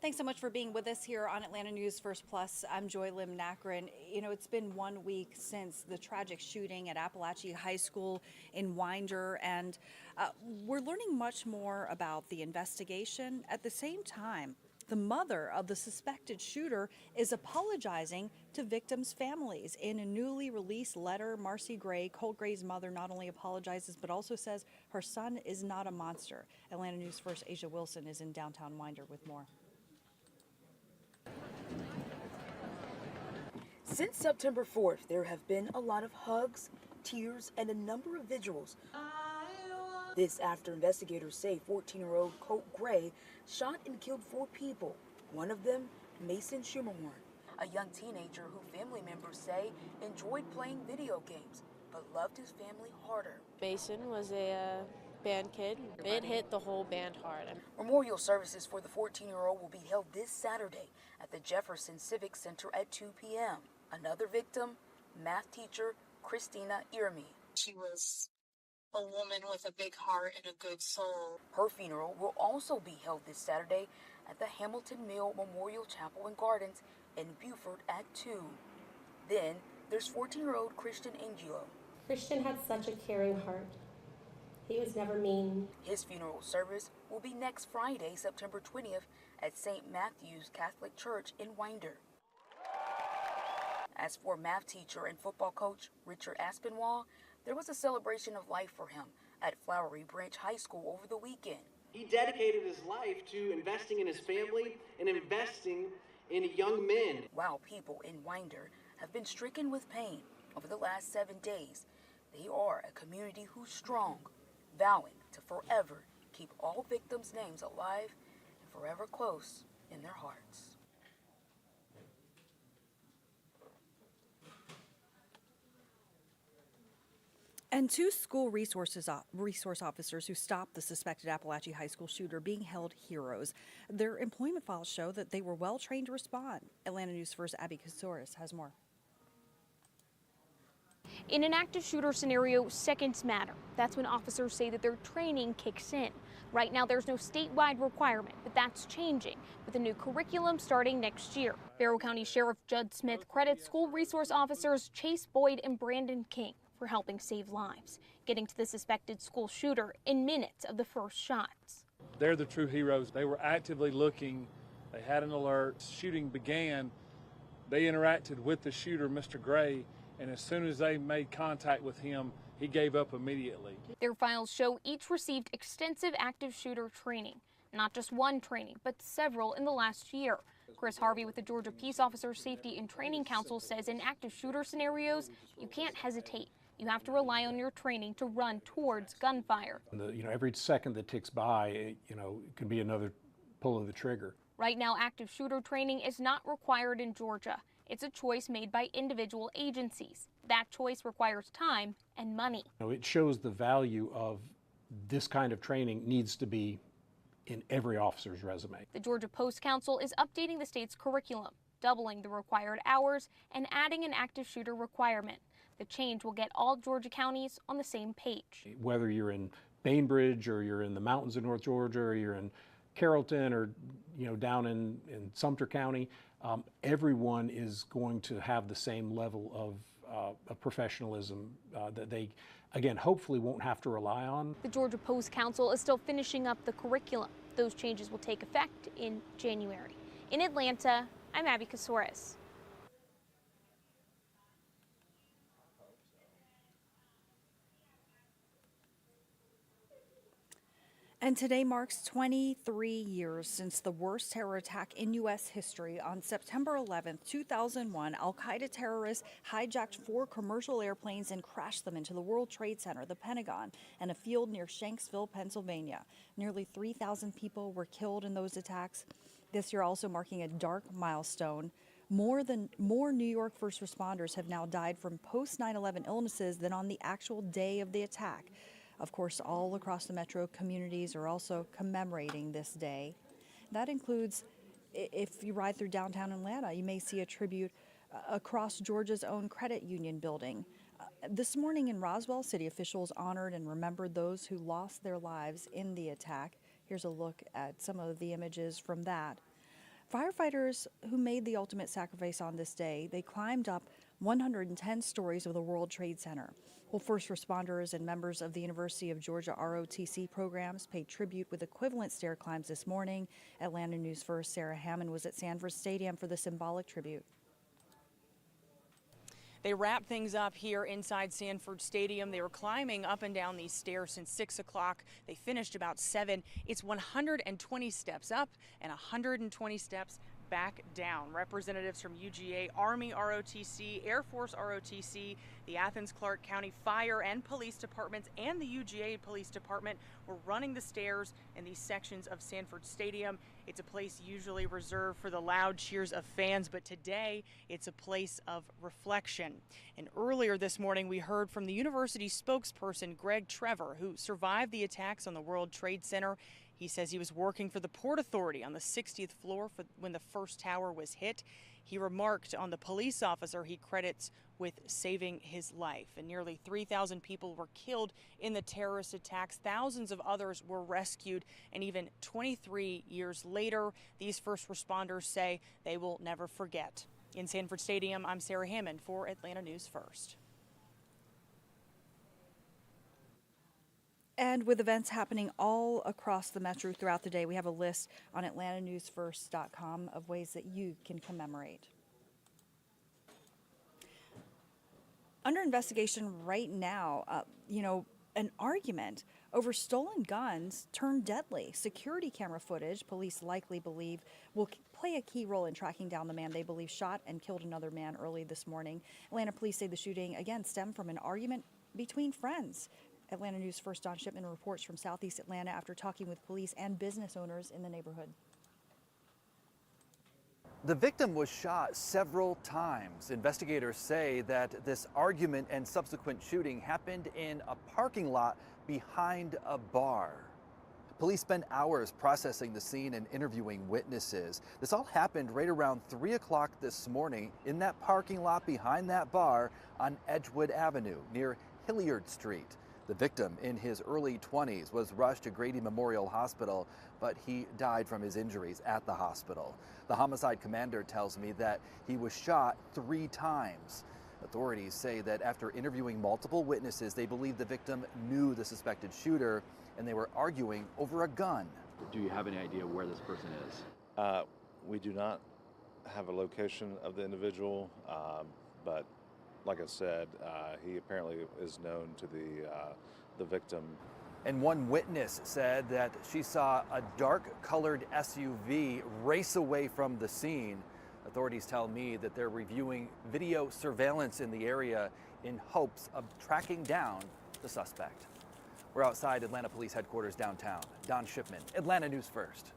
Thanks so much for being with us here on Atlanta News First Plus. I'm Joy Lim Nakrin. You know, it's been 1 week since the tragic shooting at Apalachee High School in Winder, and we're learning much more about the investigation. At the same time, the mother of the suspected shooter is apologizing to victims' families. In a newly released letter, Marcy Gray, Colt Gray's mother, not only apologizes but also says her son is not a monster. Atlanta News First Asia Wilson is in downtown Winder with more. Since September 4th, there have been a lot of hugs, tears, and a number of vigils. This after investigators say 14-year-old Colt Gray shot and killed 4 people, one of them Mason Schumerhorn, a young teenager who family members say enjoyed playing video games, but loved his family harder. Mason was a band kid. It hit the whole band hard. Memorial services for the 14-year-old will be held this Saturday at the Jefferson Civic Center at 2 p.m. Another victim, math teacher Christina Irmi. She was a woman with a big heart and a good soul. Her funeral will also be held this Saturday at the Hamilton Mill Memorial Chapel and Gardens in Beaufort at 2. Then there's 14-year-old Christian Angelo. Christian had such a caring heart. He was never mean. His funeral service will be next Friday, September 20th at St. Matthew's Catholic Church in Winder. As for math teacher and football coach Richard Aspinwall, there was a celebration of life for him at Flowery Branch High School over the weekend. He dedicated his life to investing in his family and investing in young men. While people in Winder have been stricken with pain over the last 7 days, they are a community who's strong, vowing to forever keep all victims' names alive and forever close in their hearts. And 2 school resource officers who stopped the suspected Apalachee High School shooter being held heroes. Their employment files show that they were well trained to respond. Atlanta News First Abby Kasouris has more. In an active shooter scenario, seconds matter. That's when officers say that their training kicks in. Right now, there's no statewide requirement, but that's changing with a new curriculum starting next year. Barrow County Sheriff Judd Smith credits school resource officers Chase Boyd and Brandon King for helping save lives, getting to the suspected school shooter in minutes of the first shots. They're the true heroes. They were actively looking. They had an alert. Shooting began. They interacted with the shooter, Mr. Gray, and as soon as they made contact with him, he gave up immediately. Their files show each received extensive active shooter training. Not just one training, but several in the last year. Chris Harvey with the Georgia Peace Officers Safety and Training Council says in active shooter scenarios, you can't hesitate. You have to rely on your training to run towards gunfire. Every second that ticks by, it can be another pull of the trigger. Right now, active shooter training is not required in Georgia. It's a choice made by individual agencies. That choice requires time and money. It shows the value of this kind of training needs to be in every officer's resume. The Georgia Post Council is updating the state's curriculum, doubling the required hours and adding an active shooter requirement. The change will get all Georgia counties on the same page. Whether you're in Bainbridge or you're in the mountains of North Georgia or you're in Carrollton or down in Sumter County, everyone is going to have the same level of professionalism that they, again, hopefully won't have to rely on. The Georgia Post Council is still finishing up the curriculum. Those changes will take effect in January. In Atlanta, I'm Abby Kasouris. And today marks 23 years since the worst terror attack in U.S. history. On September 11, 2001, al-Qaeda terrorists hijacked 4 commercial airplanes and crashed them into the World Trade Center, the Pentagon, and a field near Shanksville, Pennsylvania. Nearly 3,000 people were killed in those attacks. This year also marking a dark milestone. More New York first responders have now died from post 9/11 illnesses than on the actual day of the attack. Of course, all across the metro communities are also commemorating this day. That includes, if you ride through downtown Atlanta, you may see a tribute across Georgia's own credit union building. This morning in Roswell, city officials honored and remembered those who lost their lives in the attack. Here's a look at some of the images from that. Firefighters who made the ultimate sacrifice on this day, they climbed up 110 stories of the World Trade Center. Well, first responders and members of the University of Georgia ROTC programs paid tribute with equivalent stair climbs this morning. Atlanta News First Sarah Hammond was at Sanford Stadium for the symbolic tribute. They wrapped things up here inside Sanford Stadium. They were climbing up and down these stairs since 6 o'clock. They finished about 7. It's 120 steps up and 120 steps back down. Representatives from UGA, Army ROTC, Air Force ROTC, the Athens-Clarke County Fire and Police Departments, and the UGA Police Department were running the stairs in these sections of Sanford Stadium. It's a place usually reserved for the loud cheers of fans, but today it's a place of reflection. And earlier this morning, we heard from the university spokesperson, Greg Trevor, who survived the attacks on the World Trade Center. He says he was working for the Port Authority on the 60th floor when the first tower was hit. He remarked on the police officer he credits with saving his life. And nearly 3,000 people were killed in the terrorist attacks. Thousands of others were rescued. And even 23 years later, these first responders say they will never forget. In Sanford Stadium, I'm Sarah Hammond for Atlanta News First. And with events happening all across the metro throughout the day, we have a list on atlantanewsfirst.com of ways that you can commemorate. Under investigation right now, an argument over stolen guns turned deadly. Security camera footage, police likely believe, will play a key role in tracking down the man they believe shot and killed another man early this morning. Atlanta police say the shooting, again, stemmed from an argument between friends. Atlanta News First Don Shipman reports from Southeast Atlanta after talking with police and business owners in the neighborhood. The victim was shot several times. Investigators say that this argument and subsequent shooting happened in a parking lot behind a bar. Police spent hours processing the scene and interviewing witnesses. This all happened right around 3 o'clock this morning in that parking lot behind that bar on Edgewood Avenue near Hilliard Street. The victim, in his early 20s, was rushed to Grady Memorial Hospital, but he died from his injuries at the hospital. The homicide commander tells me that he was shot 3 times. Authorities say that after interviewing multiple witnesses, they believe the victim knew the suspected shooter, and they were arguing over a gun. Do you have any idea where this person is? We do not have a location of the individual, but like I said, he apparently is known to the victim. And one witness said that she saw a dark-colored SUV race away from the scene. Authorities tell me that they're reviewing video surveillance in the area in hopes of tracking down the suspect. We're outside Atlanta Police Headquarters downtown. Don Shipman, Atlanta News First.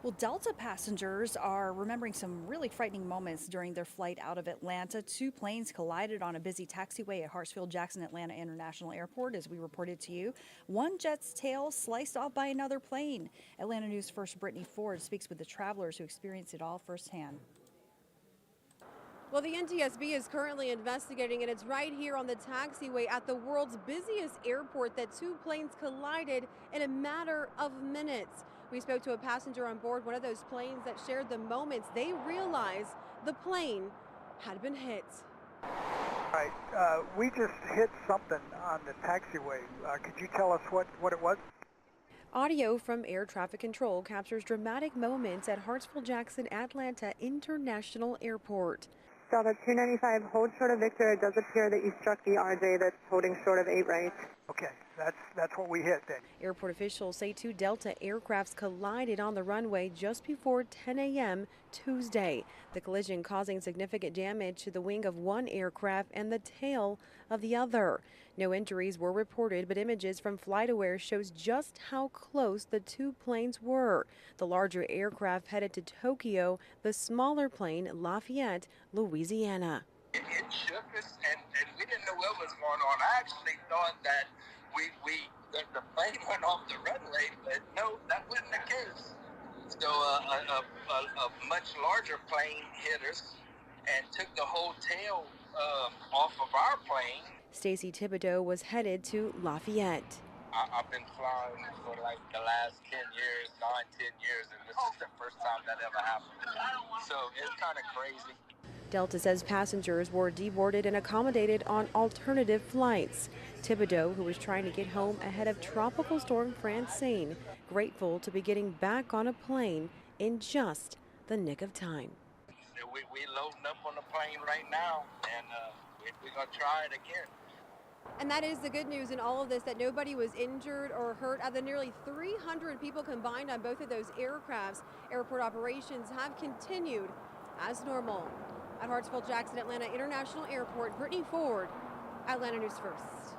Well, Delta passengers are remembering some really frightening moments during their flight out of Atlanta. 2 planes collided on a busy taxiway at Hartsfield-Jackson Atlanta International Airport, as we reported to you. One jet's tail sliced off by another plane. Atlanta News First Brittany Ford speaks with the travelers who experienced it all firsthand. Well, the NTSB is currently investigating, and it's right here on the taxiway at the world's busiest airport that 2 planes collided in a matter of minutes. We spoke to a passenger on board one of those planes that shared the moments they realized the plane had been hit. Right, we just hit something on the taxiway. Could you tell us what it was? Audio from air traffic control captures dramatic moments at Hartsfield-Jackson Atlanta International Airport. Delta 295, hold short of Victor. It does appear that you struck the RJ that's holding short of 8 right. Okay, that's what we hit then. Airport officials say 2 Delta aircrafts collided on the runway just before 10 a.m. Tuesday. The collision causing significant damage to the wing of one aircraft and the tail of the other. No injuries were reported, but images from FlightAware shows just how close the 2 planes were. The larger aircraft headed to Tokyo, the smaller plane Lafayette, Louisiana. It shook us, and we didn't know what was going on. I actually thought that that the plane went off the runway, but no, that wasn't the case. So a much larger plane hit us and took the whole tail off of our plane. Stacy Thibodeau was headed to Lafayette. I've been flying for like the last 10 years, 9, 10 years, and this is the first time that ever happened. So it's kind of crazy. Delta says passengers were deboarded and accommodated on alternative flights. Thibodeau, who was trying to get home ahead of Tropical Storm Francine, grateful to be getting back on a plane in just the nick of time. We loading up on the plane right now, and we're going to try it again. And that is the good news in all of this, that nobody was injured or hurt. Of the nearly 300 people combined on both of those aircrafts, airport operations have continued as normal. At Hartsfield-Jackson Atlanta International Airport, Brittany Ford, Atlanta News First.